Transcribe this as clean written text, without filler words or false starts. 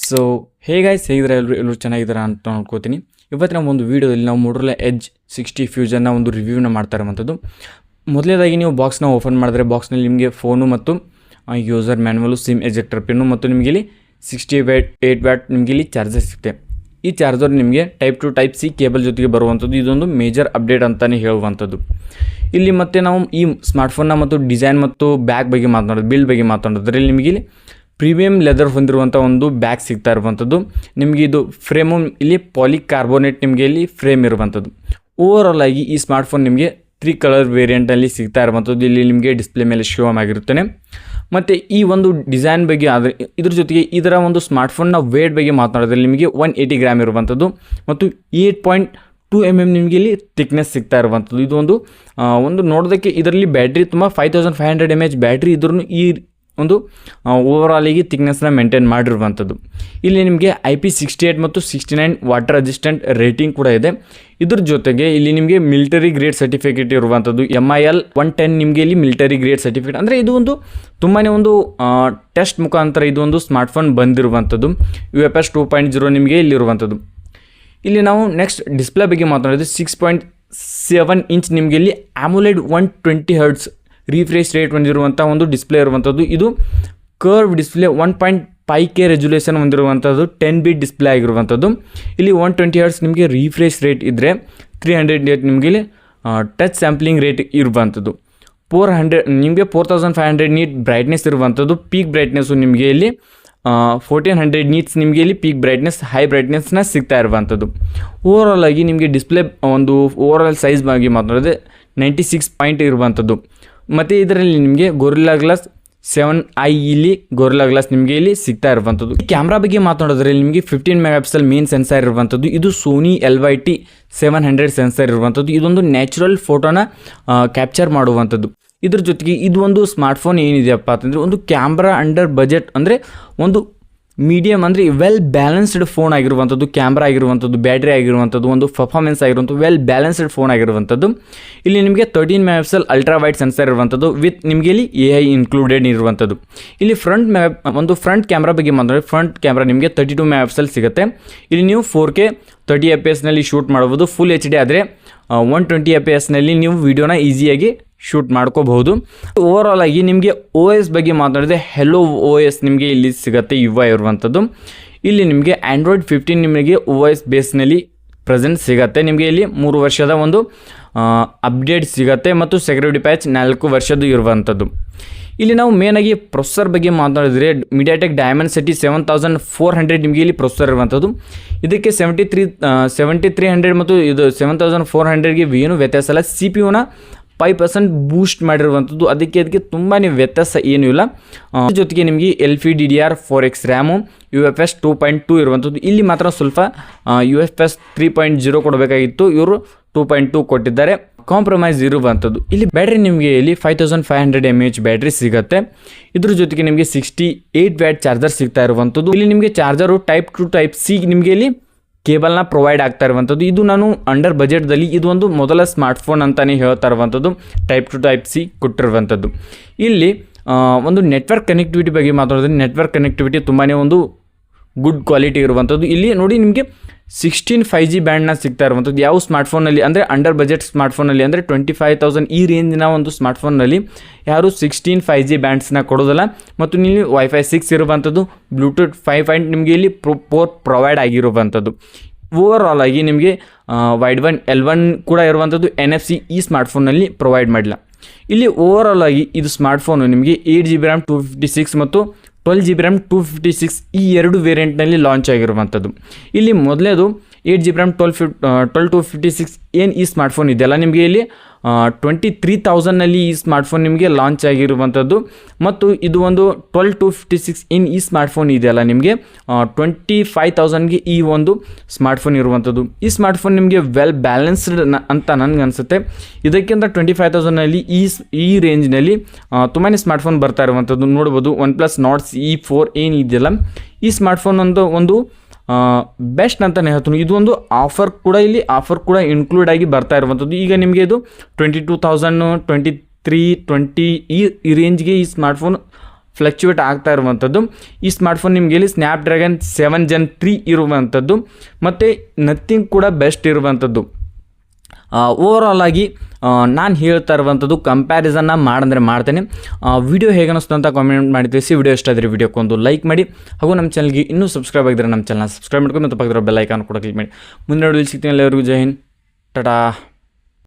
So guys ಹೇಗಿದ್ರೆ ಎಲ್ಲರೂ ಚೆನ್ನಾಗಿದ್ದಾರೆ ಅಂತ ಅನ್ಕೋತೀನಿ. ಇವತ್ತಿನ ಒಂದು ವೀಡಿಯೋದಲ್ಲಿ ನಾವು Motorola Edge 60 ಫ್ಯೂಷನ್ನ ಒಂದು ರಿವ್ಯೂನ ಮಾಡ್ತಾ ಇರುವಂಥದ್ದು. ಮೊದಲನೇದಾಗಿ ನೀವು ಬಾಕ್ಸ್ನ ಓಪನ್ ಮಾಡಿದ್ರೆ ಬಾಕ್ಸ್ನಲ್ಲಿ ನಿಮಗೆ ಫೋನು ಮತ್ತು ಯೂಸರ್ ಮ್ಯಾನ್ಯಲು, ಸಿಮ್ ಎಜೆಕ್ಟರ್ ಪಿನ್ನು ಮತ್ತು ನಿಮಗೆ ಇಲ್ಲಿ 68 ವ್ಯಾಟ್ ನಿಮಗೆ ಇಲ್ಲಿ ಚಾರ್ಜರ್ ಸಿಗುತ್ತೆ. ಈ ಚಾರ್ಜರ್ ನಿಮಗೆ type two type C cable ಜೊತೆಗೆ ಬರುವಂಥದ್ದು. ಇದೊಂದು ಮೇಜರ್ ಅಪ್ಡೇಟ್ ಅಂತಲೇ ಹೇಳುವಂಥದ್ದು. ಇಲ್ಲಿ ಮತ್ತೆ ನಾವು ಈ ಸ್ಮಾರ್ಟ್ಫೋನ್ನ ಮತ್ತು ಡಿಸೈನ್ ಮತ್ತು ಬ್ಯಾಗ್ ಬಗ್ಗೆ ಮಾತನಾಡೋದು, ಬಿಲ್ಡ್ ಬಗ್ಗೆ ಮಾತನಾಡೋದ್ರಲ್ಲಿ ನಿಮಗೆ ಇಲ್ಲಿ ಪ್ರೀಮಿಯಂ ಲೆದರ್ ಹೊಂದಿರುವಂಥ ಒಂದು ಬ್ಯಾಗ್ ಸಿಗ್ತಾ ಇರುವಂಥದ್ದು. ನಿಮಗೆ ಇದು ಫ್ರೇಮು ಇಲ್ಲಿ ಪಾಲಿಕಾರ್ಬೋನೇಟ್ ನಿಮಗೆ ಇಲ್ಲಿ ಫ್ರೇಮ್ ಇರುವಂಥದ್ದು. ಓವರಾಲ್ ಆಗಿ ಈ ಸ್ಮಾರ್ಟ್ಫೋನ್ ನಿಮಗೆ 3 ಕಲರ್ ವೇರಿಯಂಟಲ್ಲಿ ಸಿಗ್ತಾ ಇರುವಂಥದ್ದು. ಇಲ್ಲಿ ನಿಮಗೆ ಡಿಸ್ಪ್ಲೇ ಮೇಲೆ ಶೋ ಆಗಿರುತ್ತಾನೆ. ಮತ್ತು ಈ ಒಂದು ಡಿಸೈನ್ ಬಗ್ಗೆ ಆದರೆ ಇದ್ರ ಜೊತೆಗೆ ಇದರ ಒಂದು ಸ್ಮಾರ್ಟ್ಫೋನ್ನ ವೇಟ್ ಬಗ್ಗೆ ಮಾತನಾಡೋದ್ರಲ್ಲಿ ನಿಮಗೆ 180 ಗ್ರಾಮ್ ಇರುವಂಥದ್ದು ಮತ್ತು 8.2 mm ನಿಮಗೆ ಇಲ್ಲಿ ಥಿಕ್ನೆಸ್ ಸಿಗ್ತಾ ಇರುವಂಥದ್ದು. ಇದು ಒಂದು ನೋಡೋದಕ್ಕೆ ಇದರಲ್ಲಿ ಬ್ಯಾಟ್ರಿ ತುಂಬ 5500 mAh ಬ್ಯಾಟ್ರಿ ಇದ್ರೂ ಈ ಒಂದು ಓವರಾಲಿಗೆ ಥಿಕ್ನೆಸ್ನ ಮೇಂಟೈನ್ ಮಾಡಿರುವಂಥದ್ದು. ಇಲ್ಲಿ ನಿಮಗೆ IP68 ಮತ್ತು 69 ವಾಟರ್ ರೆಸಿಸ್ಟೆಂಟ್ ರೇಟಿಂಗ್ ಕೂಡ ಇದೆ. ಇದ್ರ ಜೊತೆಗೆ ಇಲ್ಲಿ ನಿಮಗೆ ಮಿಲಿಟರಿ ಗ್ರೇಡ್ ಸರ್ಟಿಫಿಕೇಟ್ ಇರುವಂಥದ್ದು. MIL 110 ನಿಮಗೆ ಇಲ್ಲಿ ಮಿಲಿಟರಿ ಗ್ರೇಡ್ ಸರ್ಟಿಫಿಕೇಟ್, ಅಂದರೆ ಇದು ಒಂದು ತುಂಬಾ ಒಂದು ಟೆಸ್ಟ್ ಮುಖಾಂತರ ಇದು ಒಂದು ಸ್ಮಾರ್ಟ್ಫೋನ್ ಬಂದಿರುವಂಥದ್ದು. UFS 2.0 ನಿಮಗೆ ಇಲ್ಲಿರುವಂಥದ್ದು. ಇಲ್ಲಿ ನಾವು ನೆಕ್ಸ್ಟ್ ಡಿಸ್ಪ್ಲೇ ಬಗ್ಗೆ ಮಾತನಾಡಿದ್ರೆ 6.7 ಇಂಚ್ ನಿಮಗೆ ಇಲ್ಲಿ AMOLED 120 Hz ರಿಫ್ರೆಶ್ ರೇಟ್ ಹೊಂದಿರುವಂಥ ಒಂದು ಡಿಸ್ಪ್ಲೇ ಇರುವಂಥದ್ದು. ಇದು ಕರ್ವ್ ಡಿಸ್ಪ್ಲೇ 1.5K ರೆಜುಲೇಷನ್ ಹೊಂದಿರುವಂಥದ್ದು 10 ಬಿಟ್ ಡಿಸ್ಪ್ಲೇ ಆಗಿರುವಂಥದ್ದು. ಇಲ್ಲಿ 120 Hz ನಿಮಗೆ ರಿಫ್ರೆಶ್ ರೇಟ್ ಇದ್ದರೆ 300 ನಿಮಗೆ ಇಲ್ಲಿ ಟಚ್ ಸ್ಯಾಂಪ್ಲಿಂಗ್ ರೇಟ್ ಇರುವಂಥದ್ದು. 400 ನಿಮಗೆ 4500 ನೀಟ್ ಬ್ರೈಟ್ನೆಸ್ ಇರುವಂಥದ್ದು. ಪೀಕ್ ಬ್ರೈಟ್ನೆಸ್ಸು ನಿಮಗೆ ಇಲ್ಲಿ 1400 ನೀಟ್ಸ್ ನಿಮಗೆ ಇಲ್ಲಿ ಪೀಕ್ ಬ್ರೈಟ್ನೆಸ್, ಹೈ ಬ್ರೈಟ್ನೆಸ್ನ ಸಿಗ್ತಾ ಇರುವಂಥದ್ದು. ಓವರಾಲ್ ಆಗಿ ನಿಮಗೆ ಡಿಸ್ಪ್ಲೇ ಒಂದು ಓವರಾಲ್ ಸೈಜ್ ಬಗ್ಗೆ ಮಾತನಾಡಿದ್ರೆ 96 ಪಾಯಿಂಟ್ ಇರುವಂಥದ್ದು. ಮತ್ತು ಇದರಲ್ಲಿ ನಿಮಗೆ ಗೊರಿಲ್ಲಾ ಗ್ಲಾಸ್ 7i ಇಲ್ಲಿ ಗೊರಿಲ್ಲಾ ಗ್ಲಾಸ್ ನಿಮಗೆ ಇಲ್ಲಿ ಸಿಗ್ತಾ ಇರುವಂಥದ್ದು. ಕ್ಯಾಮ್ರಾ ಬಗ್ಗೆ ಮಾತನಾಡೋದ್ರಲ್ಲಿ ನಿಮಗೆ 15 ಮೆಗಾಪಿಕ್ಸೆಲ್ ಮೇನ್ ಸೆನ್ಸರ್ ಇರುವಂಥದ್ದು. ಇದು ಸೋನಿ LYT 700 ಸೆನ್ಸರ್ ಇರುವಂಥದ್ದು. ಇದೊಂದು ನ್ಯಾಚುರಲ್ ಫೋಟೋನ ಕ್ಯಾಪ್ಚರ್ ಮಾಡುವಂಥದ್ದು. ಇದ್ರ ಜೊತೆಗೆ ಇದು ಒಂದು ಸ್ಮಾರ್ಟ್ಫೋನ್ ಏನಿದೆಯಪ್ಪ ಅಂತಂದರೆ ಒಂದು ಕ್ಯಾಮ್ರಾ ಅಂಡರ್ ಬಜೆಟ್, ಅಂದರೆ ಒಂದು ಮೀಡಿಯಮ್ ಅಂದರೆ ವೆಲ್ ಬ್ಯಾಲೆನ್ಸ್ಡ್ ಫೋನ್ ಆಗಿರುವಂಥದ್ದು. ಕ್ಯಾಮ್ರಾ ಆಗಿರುವಂಥದ್ದು, ಬ್ಯಾಟ್ರಿ ಆಗಿರುವಂಥದ್ದು, ಒಂದು ಪರ್ಫಾರ್ಮೆನ್ಸ್ ಆಗಿರುವಂಥದ್ದು ವೆಲ್ ಬ್ಯಾಲೆನ್ಸ್ಡ್ ಫೋನ್ ಆಗಿರುವಂಥದ್ದು. ಇಲ್ಲಿ ನಿಮಗೆ 13 ಮೆಗಾಪಿಕ್ಸೆಲ್ ಅಲ್ಟ್ರಾ ವೈಡ್ ಸೆನ್ಸರ್ ಇರುವಂಥದ್ದು ವಿತ್ ನಿಮಗೆ ಇಲ್ಲಿ AI ಇನ್ಕ್ಲೂಡೆಡ್ ಇರುವಂಥದ್ದು. ಇಲ್ಲಿ ಫ್ರಂಟ್ ಕ್ಯಾಮ್ರಾ ಬಗ್ಗೆ ಮಾತನಾಡಿ ಫ್ರಂಟ್ ಕ್ಯಾಮ್ರಾ ನಿಮಗೆ 32 ಮೆಗಾಪಿಕ್ಸೆಲ್ ಸಿಗುತ್ತೆ. ಇಲ್ಲಿ ನೀವು 4K 30 FPS ನಲ್ಲಿ ಶೂಟ್ ಮಾಡ್ಬೋದು. ಫುಲ್ HD ಆದರೆ 120 FPS ನಲ್ಲಿ ನೀವು ವಿಡಿಯೋನ ಈಸಿಯಾಗಿ ಶೂಟ್ ಮಾಡ್ಕೋಬಹುದು. ಓವರಾಲ್ ಆಗಿ ನಿಮಗೆ OS ಬಗ್ಗೆ ಮಾತನಾಡಿದ್ರೆ ಹೆಲೋ OS ನಿಮಗೆ ಇಲ್ಲಿ ಸಿಗುತ್ತೆ UI ಇರುವಂಥದ್ದು. ಇಲ್ಲಿ ನಿಮಗೆ Android 15 ನಿಮಗೆ OS ಬೇಸ್ನಲ್ಲಿ ಪ್ರೆಸೆಂಟ್ ಸಿಗುತ್ತೆ. ನಿಮಗೆ ಇಲ್ಲಿ 3 ವರ್ಷದ ಒಂದು ಅಪ್ಡೇಟ್ ಸಿಗುತ್ತೆ ಮತ್ತು ಸೆಕ್ಯೂರಿಟಿ ಪ್ಯಾಚ್ 4 ವರ್ಷದ್ದು ಇರುವಂಥದ್ದು. ಇಲ್ಲಿ ನಾವು ಮೇನಾಗಿ ಪ್ರೊಸೆಸರ್ ಬಗ್ಗೆ ಮಾತನಾಡಿದರೆ MediaTek Dimensity 7400 ನಿಮಗೆ ಇಲ್ಲಿ ಪ್ರೊಸೆಸರ್ ಇರುವಂಥದ್ದು. ಇದಕ್ಕೆ 7300 ಮತ್ತು ಇದು 7400ಗೆ ಏನು ವ್ಯತ್ಯಾಸ ಇಲ್ಲ. CPU ನ 5% ಬೂಸ್ಟ್ ಮಾಡಿರುವಂಥದ್ದು. ಅದಕ್ಕೆ ತುಂಬಾ ವ್ಯತ್ಯಾಸ ಏನೂ ಇಲ್ಲ. ಜೊತೆಗೆ ನಿಮಗೆ LPDDR4X ರ್ಯಾಮು, UFS 2.2 ಇರುವಂಥದ್ದು. ಇಲ್ಲಿ ಮಾತ್ರ ಸ್ವಲ್ಪ UFS 3.0 ಕೊಡಬೇಕಾಗಿತ್ತು, ಇವರು 2.2 ಕೊಟ್ಟಿದ್ದಾರೆ. ಕಾಂಪ್ರಮೈಸ್ ಇರುವಂಥದ್ದು. ಇಲ್ಲಿ ಬ್ಯಾಟ್ರಿ ನಿಮಗೆ ಇಲ್ಲಿ 5500 mAh ಬ್ಯಾಟ್ರಿ ಸಿಗುತ್ತೆ. ಇದ್ರ ಜೊತೆಗೆ ನಿಮಗೆ 68 ವ್ಯಾಟ್ ಚಾರ್ಜರ್ ಸಿಗ್ತಾ ಇರುವಂಥದ್ದು. ಇಲ್ಲಿ ನಿಮಗೆ charger type two type C ನಿಮಗೆ ಇಲ್ಲಿ ಕೇಬಲ್ನ ಪ್ರೊವೈಡ್ ಆಗ್ತಾ ಇರುವಂಥದ್ದು. ಇದು ನಾನು ಅಂಡರ್ ಬಜೆಟ್ದಲ್ಲಿ ಇದು ಒಂದು ಮೊದಲ ಸ್ಮಾರ್ಟ್ಫೋನ್ ಅಂತಲೇ ಹೇಳ್ತಾ ಇರುವಂಥದ್ದು, ಟೈಪ್ ಟು ಟೈಪ್ ಸಿ ಕೊಟ್ಟಿರುವಂಥದ್ದು. ಇಲ್ಲಿ ಒಂದು ನೆಟ್ವರ್ಕ್ ಕನೆಕ್ಟಿವಿಟಿ ಬಗ್ಗೆ ಮಾತಾಡಿದ್ರೆ ನೆಟ್ವರ್ಕ್ ಕನೆಕ್ಟಿವಿಟಿ ತುಂಬಾ ಒಂದು ಗುಡ್ ಕ್ವಾಲಿಟಿ ಇರುವಂಥದ್ದು. ಇಲ್ಲಿ ನೋಡಿ ನಿಮಗೆ 16 5G ಬ್ಯಾಂಡ್ನ ಸಿಗ್ತಾ ಇರುವಂಥದ್ದು. ಯಾವ ಸ್ಮಾರ್ಟ್ಫೋನಲ್ಲಿ ಅಂದರೆ ಅಂಡರ್ ಬಜೆಟ್ ಸ್ಮಾರ್ಟ್ಫೋನಲ್ಲಿ ಅಂದರೆ 25,000 ಈ ರೇಂಜಿನ ಒಂದು ಸ್ಮಾರ್ಟ್ಫೋನ್ನಲ್ಲಿ ಯಾರು 16 5G ಬ್ಯಾಂಡ್ಸ್ನ ಕೊಡೋದಿಲ್ಲ. ಮತ್ತು ನೀವು Wi-Fi 6 ಇರುವಂಥದ್ದು, ಬ್ಲೂಟೂತ್ 5 ನಿಮಗೆ ಇಲ್ಲಿ ಪ್ರೊವೈಡ್ ಆಗಿರುವಂಥದ್ದು. ಓವರಾಲ್ ಆಗಿ ನಿಮಗೆ ವೈಡ್ L1 ಕೂಡ ಇರುವಂಥದ್ದು. NFC ಈ ಸ್ಮಾರ್ಟ್ಫೋನಲ್ಲಿ ಪ್ರೊವೈಡ್ ಮಾಡಿಲ್ಲ. ಇಲ್ಲಿ ಓವರಾಲ್ ಆಗಿ ಇದು ಸ್ಮಾರ್ಟ್ಫೋನು ನಿಮಗೆ 8GB RAM 256 ಮತ್ತು 12GB RAM 256 ಈ 2 ವೇರಿಯಂಟ್ನಲ್ಲಿ ಲಾಂಚ್ ಆಗಿರುವಂಥದ್ದು. ಇಲ್ಲಿ ಮೊದಲೇದು 8GB RAM 12/256 ಏನು ಈ ಸ್ಮಾರ್ಟ್ಫೋನ್ ಇದೆಯಲ್ಲ ನಿಮಗೆ ಇಲ್ಲಿ 23,000ನಲ್ಲಿ ಈ ಸ್ಮಾರ್ಟ್ಫೋನ್ ನಿಮಗೆ ಲಾಂಚ್ ಆಗಿರುವಂಥದ್ದು. ಮತ್ತು ಇದು ಒಂದು 12/256 ಈ ಸ್ಮಾರ್ಟ್ಫೋನ್ ಇದೆಯಲ್ಲ ನಿಮಗೆ 25,000ಗೆ ಈ ಒಂದು ಸ್ಮಾರ್ಟ್ಫೋನ್ ಇರುವಂಥದ್ದು. ಈ ಸ್ಮಾರ್ಟ್ಫೋನ್ ನಿಮಗೆ ವೆಲ್ ಬ್ಯಾಲೆನ್ಸ್ಡ್ ಅಂತ ನನಗೆ ಅನಿಸುತ್ತೆ. ಇದಕ್ಕಿಂತ 25,000ನಲ್ಲಿ ಈ ರೇಂಜ್ನಲ್ಲಿ ತುಂಬಾ ಸ್ಮಾರ್ಟ್ಫೋನ್ ಬರ್ತಾ ಇರುವಂಥದ್ದು ನೋಡ್ಬೋದು. OnePlus Nord CE4 ಏನಿದೆಯಲ್ಲ ಈ ಸ್ಮಾರ್ಟ್ಫೋನ್ ಒಂದು ಬೆಸ್ಟ್ ಅಂತಲೇ ಹೇಳ್ತೀನಿ. ಇದು ಒಂದು ಆಫರ್ ಕೂಡ ಇನ್ಕ್ಲೂಡ್ ಆಗಿ ಬರ್ತಾ ಇರುವಂಥದ್ದು. ಈಗ ನಿಮಗೆ ಇದು 22,000 23 20 ಈ ರೇಂಜ್ಗೆ ಈ ಸ್ಮಾರ್ಟ್ಫೋನ್ ಫ್ಲಕ್ಚುವೇಟ್ ಆಗ್ತಾ ಇರುವಂಥದ್ದು. ಈ ಸ್ಮಾರ್ಟ್ಫೋನ್ ನಿಮಗೆ ಇಲ್ಲಿ ಸ್ನ್ಯಾಪ್ಡ್ರ್ಯಾಗನ್ 7 Gen 3 ಇರುವಂಥದ್ದು ಮತ್ತು ನಥಿಂಗ್ ಕೂಡ ಬೆಸ್ಟ್ ಇರುವಂಥದ್ದು. ಓವರಾಲ್ ಆಗಿ ನಾನು ಹೇಳ್ತಾ ಇರುವಂಥದ್ದು ಕಂಪ್ಯಾರಿಸನ್ನ ಮಾಡ್ತೇನೆ. ವಿಡಿಯೋ ಹೇಗೆ ಅನ್ನಿಸ್ತು ಅಂತ ಕಾಮೆಂಟ್ ಮಾಡಿ ತಿಳಿಸಿ. ವಿಡಿಯೋ ಇಷ್ಟ ಆದರೆ ವಿಡಿಯೋಕ್ಕೊಂದು ಲೈಕ್ ಮಾಡಿ, ಹಾಗೂ ನಮ್ಮ ಚಾನಲ್ಗೆ ಇನ್ನೂ ಸಬ್ಸ್ಕ್ರೈಬ್ ಆಗಿದ್ದರೆ ನಮ್ಮ ಚಾನಲ್ ಸಬ್ಸ್ಕ್ರೈಬ್ ಮಾಡ್ಕೊಂಡು ಮತ್ತು ಪಕ್ಕದ ಬೆಲ್ ಐಕಾನ್ ಕೂಡ ಕ್ಲಿಕ್ ಮಾಡಿ. ಮುಂದಿನ ವಿಡಿಯೋದಲ್ಲಿ ಸಿಗ್ತೀನಿ. ಎಲ್ಲರಿಗೂ ಜೈ ಹಿಂದ್, ಟಾಟಾ.